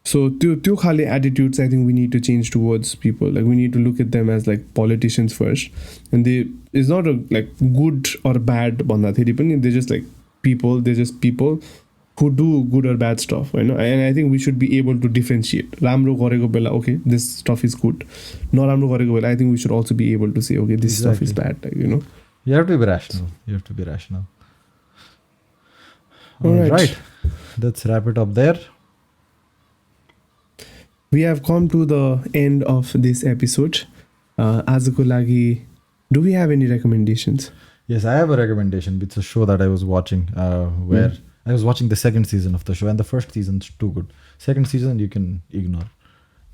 So त्यो खाली attitudes I think we need to change towards people. Like we need to look at them as like politicians first, and it's not a like good or bad भन्दाखेरि पनि they're just like people. They're just people who do good or bad stuff, you know. And I think we should be able to differentiate. राम्रो गरेको बेला okay, this stuff is good. नराम्रो गरेको बेला I think we should also be able to say okay, this stuff is bad, like, you know. You have to be rational. All right. Let's wrap it up there. We have come to the end of this episode. आजको लागि, do we have any recommendations? Yes, I have a recommendation. It's a show that I was watching where I was watching the second season of the show, and the first season's too good. Second season you can ignore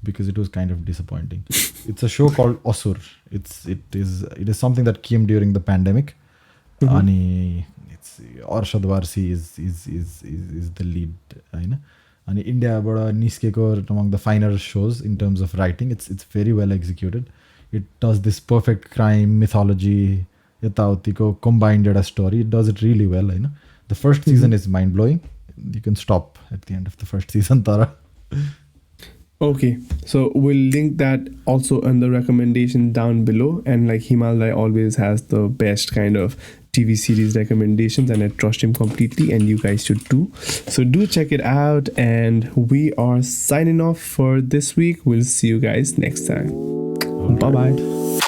because it was kind of disappointing. It's a show called Asur. It is something that came during the pandemic. Ani it's Arshad Warsi is the lead, and India bada niskeko among the finer shows in terms of writing. It's very well executed. It does this perfect crime mythology yatautiko combined a story. It does it really well, The first season is mind blowing. You can stop at the end of the first season, Tara. Okay, so we'll link that also in the recommendation down below. And like Himalaya always has the best kind of TV series recommendations, and I trust him completely, and you guys should too. So do check it out, and we are signing off for this week. We'll see you guys next time. Bye-bye.